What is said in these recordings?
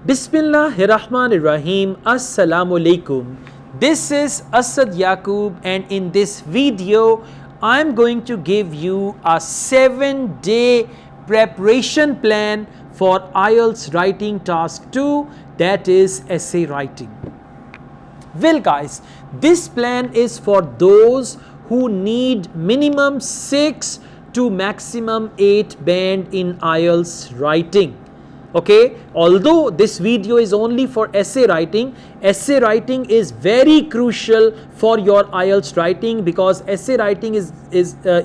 Bismillahirrahmanirrahim. Assalamu alaikum. This is Asad Yaqub, and in this video I am going to give you a 7-day preparation plan for IELTS writing task 2, that is essay writing. Well guys, this plan is for those who need minimum 6 to maximum 8 band in IELTS writing. Okay, although this video is only for essay writing is very crucial for your IELTS writing, because essay writing is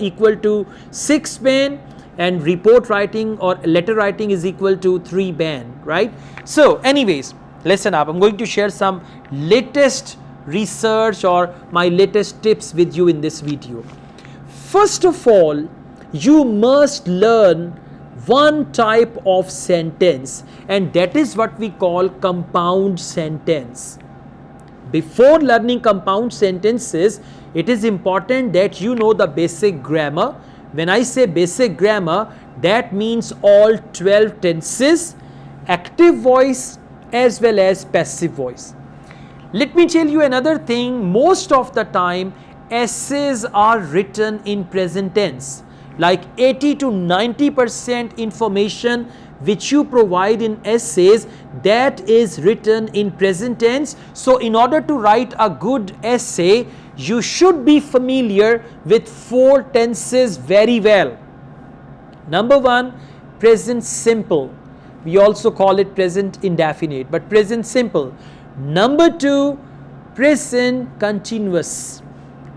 equal to 6 band and report writing or letter writing is equal to 3 band, right? So anyways, listen up. I'm going to share some latest research or my latest tips with you in this video. First of all, you must learn one type of sentence, and that is what we call compound sentence. Before learning compound sentences, it is important that you know the basic grammar. When I say basic grammar, that means all 12 tenses, active voice as well as passive voice. Let me tell you another thing. Most of the time essays are written in present tense. Like 80 to 90% information which you provide in essays, that is written in present tense. So in order to write a good essay, you should be familiar with 4 tenses very well. Number 1, present simple. We also call it present indefinite, but present simple. Number 2, present continuous.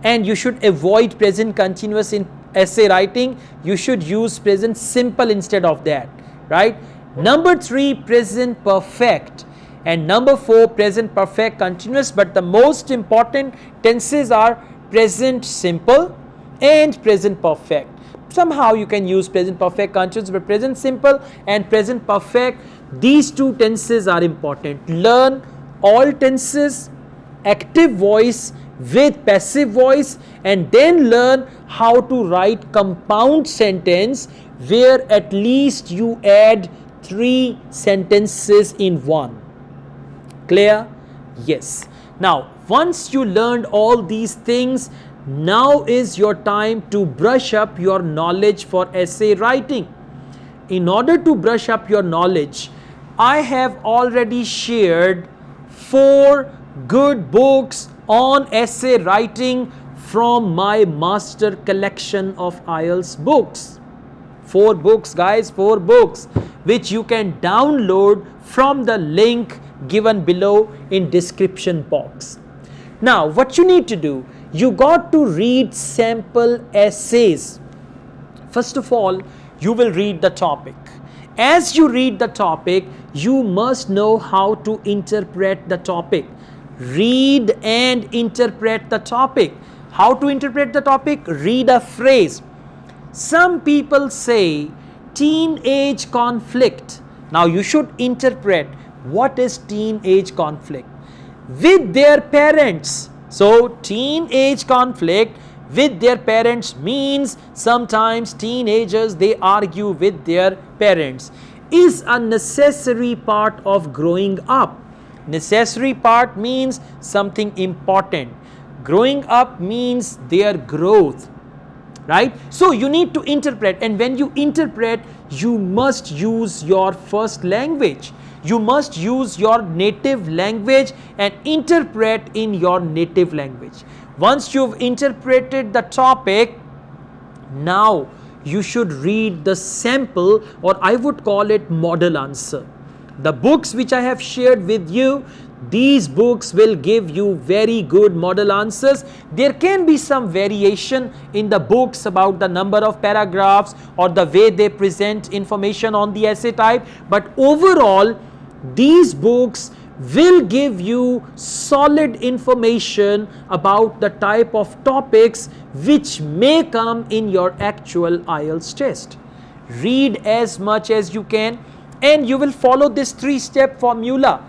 And you should avoid present continuous in essay writing. You should use present simple instead of that, right? Number 3, present perfect, and number 4, present perfect continuous. But the most important tenses are present simple and present perfect. Somehow you can use present perfect continuous, but present simple and present perfect, these 2 tenses are important. Learn all tenses, active voice with passive voice, and then learn how to write compound sentence where at least you add 3 sentences in one. Clear? Yes. Now once you learned all these things, now is your time to brush up your knowledge for essay writing. In order to brush up your knowledge, I have already shared 4 good books on essay writing from my master collection of IELTS books. 4 books guys, 4 books which you can download from the link given below in description box. Now what you need to do, you got to read sample essays. First of all, you will read the topic. As you read the topic, you must know how to interpret the topic. Read and interpret the topic. How to interpret the topic? Read a phrase. Some people say teenage conflict. Now you should interpret what is teenage conflict with their parents. So teenage conflict with their parents means sometimes teenagers, they argue with their parents, is a necessary part of growing up. Necessary part means something important. Growing up means their growth, right? So you need to interpret, and when you interpret, you must use your first language. You must use your native language and interpret in your native language. Once you've interpreted the topic, now you should read the sample, or I would call it model answer. The books which I have shared with you, these books will give you very good model answers. There can be some variation in the books about the number of paragraphs or the way they present information on the essay type, but overall these books will give you solid information about the type of topics which may come in your actual IELTS test. Read as much as you can, and you will follow this 3-step formula.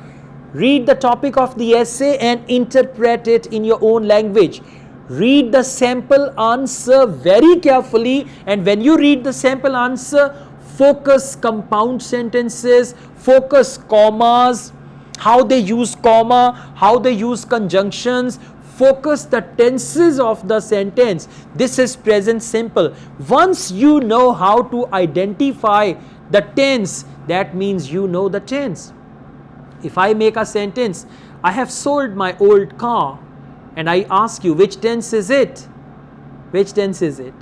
Read the topic of the essay and interpret it in your own language. Read the sample answer very carefully, and when you read the sample answer, focus compound sentences, focus commas, how they use comma, how they use conjunctions, focus the tenses of the sentence. This is present simple. Once you know how to identify the tense, that means you know the tense. If I make a sentence, I have sold my old car, and I ask you, which tense is it? Which tense is it?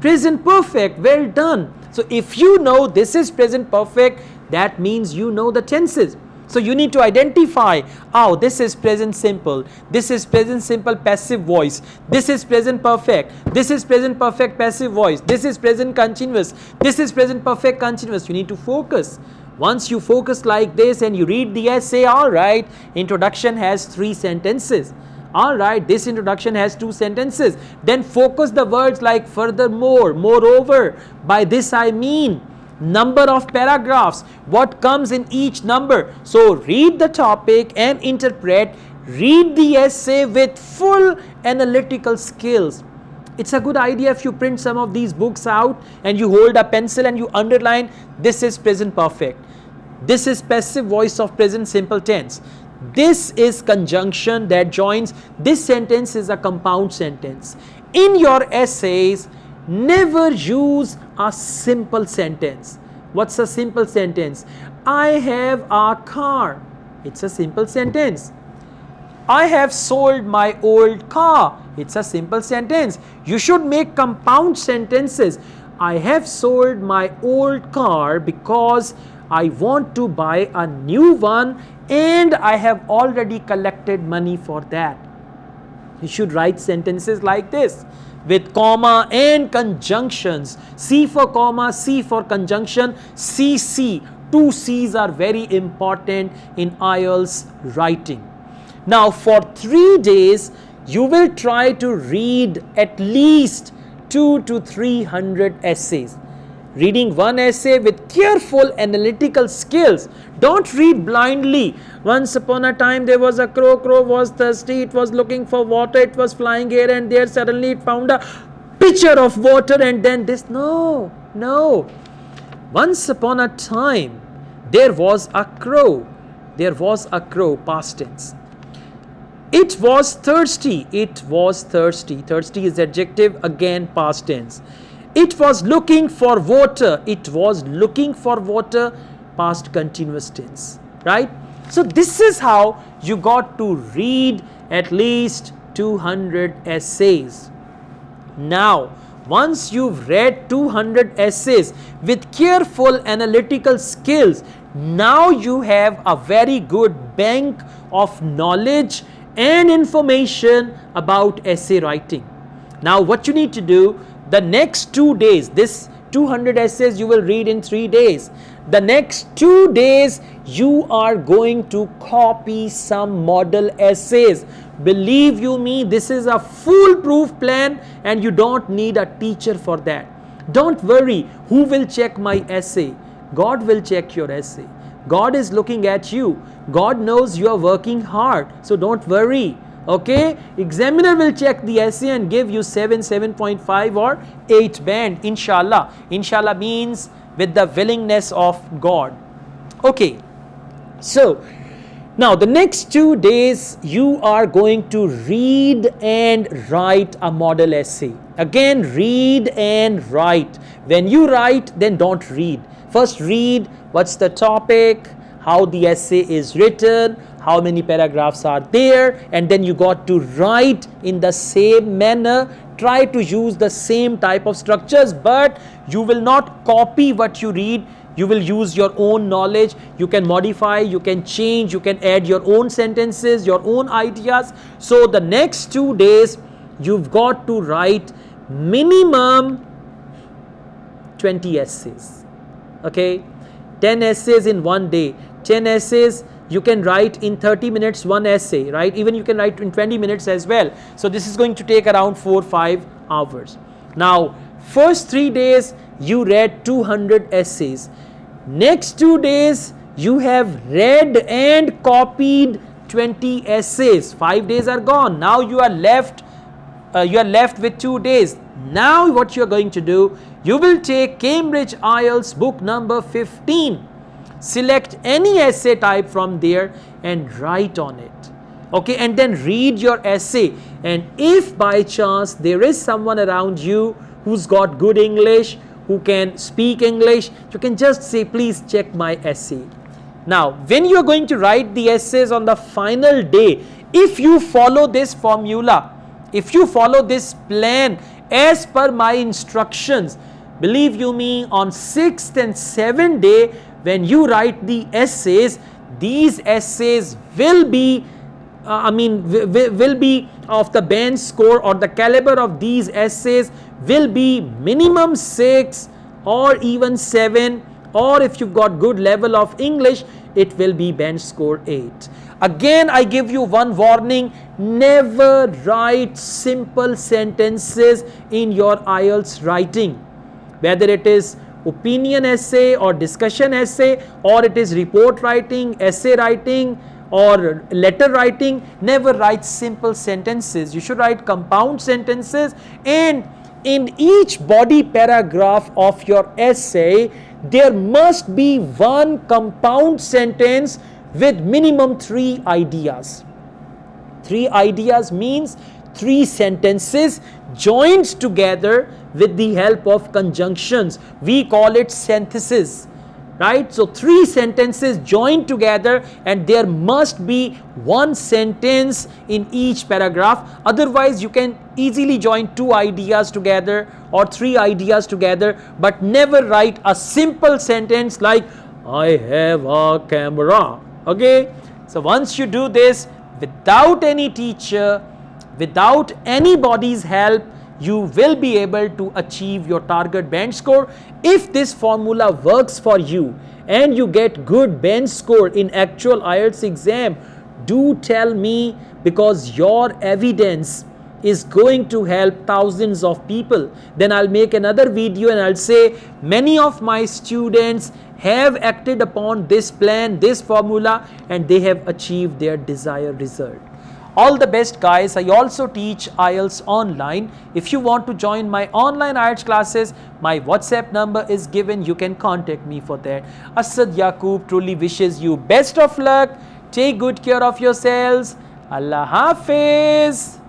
Present perfect, well done. So if you know this is present perfect, that means you know the tenses. So you need to identify, oh, this is present simple, this is present simple passive voice, this is present perfect, this is present perfect passive voice, this is present continuous, this is present perfect continuous. You need to focus. Once you focus like this and you read the essay, all right, introduction has 3 sentences. All right, this introduction has 2 sentences. Then focus the words like furthermore, moreover, by this I mean, number of paragraphs, what comes in each number. So read the topic and interpret, read the essay with full analytical skills. It's a good idea if you print some of these books out and you hold a pencil and you underline, this is present perfect, this is passive voice of present simple tense, this is conjunction that joins, this sentence is a compound sentence. In your essays, never use a simple sentence. What's a simple sentence? I have a car. It's a simple sentence. I have sold my old car. It's a simple sentence. You should make compound sentences. I have sold my old car because I want to buy a new one and I have already collected money for that. You should write sentences like this with comma and conjunctions. C for comma, C for conjunction, CC. 2 C's are very important in IELTS writing. Now for 3 days, you will try to read at least 200 to 300 essays. Reading one essay with careful analytical skills. Don't read blindly. Once upon a time there was a crow. Crow was thirsty. It was looking for water. It was flying here and there. Suddenly it found a pitcher of water and then this. No. Once upon a time there was a crow. There was a crow, past tense. It was thirsty. It was thirsty. Thirsty is adjective, again past tense. It was looking for water. It was looking for water, past continuous tense, right? So this is how you got to read at least 200 essays. Now, once you've read 200 essays with careful analytical skills, now you have a very good bank of knowledge and information about essay writing. Now what you need to do, the next 2 days, this 200 essays you will read in 3 days. The next 2 days you are going to copy some model essays. Believe you me, this is a foolproof plan and you don't need a teacher for that. Don't worry, who will check my essay? God will check your essay. God is looking at you. God knows you are working hard. So don't worry. Okay, examiner will check the essay and give you 7, 7.5 or 8 band, inshallah. Inshallah means with the willingness of God. Okay, so now the next 2 days you are going to read and write a model essay. Again, read and write. When you write, then don't read. First read what's the topic, how the essay is written, how many paragraphs are there, and then you got to write in the same manner. Try to use the same type of structures, but you will not copy what you read. You will use your own knowledge. You can modify, you can change, you can add your own sentences, your own ideas. So the next 2 days you've got to write minimum 20 essays. Okay, 10 essays in 1 day, 10 essays you can write in 30 minutes, one essay, right? Even you can write in 20 minutes as well. So this is going to take around 4-5 hours. Now, first 3 days you read 200 essays. Next 2 days you have read and copied 20 essays. 5 days are gone. Now you are left with 2 days. Now what you are going to do, You will take Cambridge IELTS book number 15. Select any essay type from there and write on it. Okay, and then read your essay. And if by chance there is someone around you who's got good English, who can speak English, you can just say, please check my essay. Now, when you are going to write the essays on the final day, if you follow this formula, if you follow this plan as per my instructions, believe you me, on 6th and 7th day, when you write the essays, these essays will be will be of the band score, or the caliber of these essays will be minimum 6 or even 7, or if you've got good level of English, it will be band score 8. Again, I give you one warning: never write simple sentences in your IELTS writing, whether it is opinion essay or discussion essay, or it is report writing, essay writing, or letter writing. Never write simple sentences. You should write compound sentences, and in each body paragraph of your essay, there must be one compound sentence with minimum 3 ideas. 3 ideas means 3 sentences joined together with the help of conjunctions. We call it synthesis. Right? So 3 sentences joined together, and there must be 1 sentence in each paragraph. Otherwise, you can easily join 2 ideas together or 3 ideas together, but never write a simple sentence like, I have a camera. Okay? So once you do this without any teacher, without anybody's help, you will be able to achieve your target band score. If this formula works for you and you get good band score in actual IELTS exam, do tell me, because your evidence is going to help thousands of people. Then I'll make another video and I'll say many of my students have acted upon this plan, this formula, and they have achieved their desired result. All the best, guys. I also teach IELTS online. If you want to join my online IELTS classes, my WhatsApp number is given. You can contact me for that. Asad Yaqub truly wishes you best of luck. Take good care of yourselves. Allah Hafiz.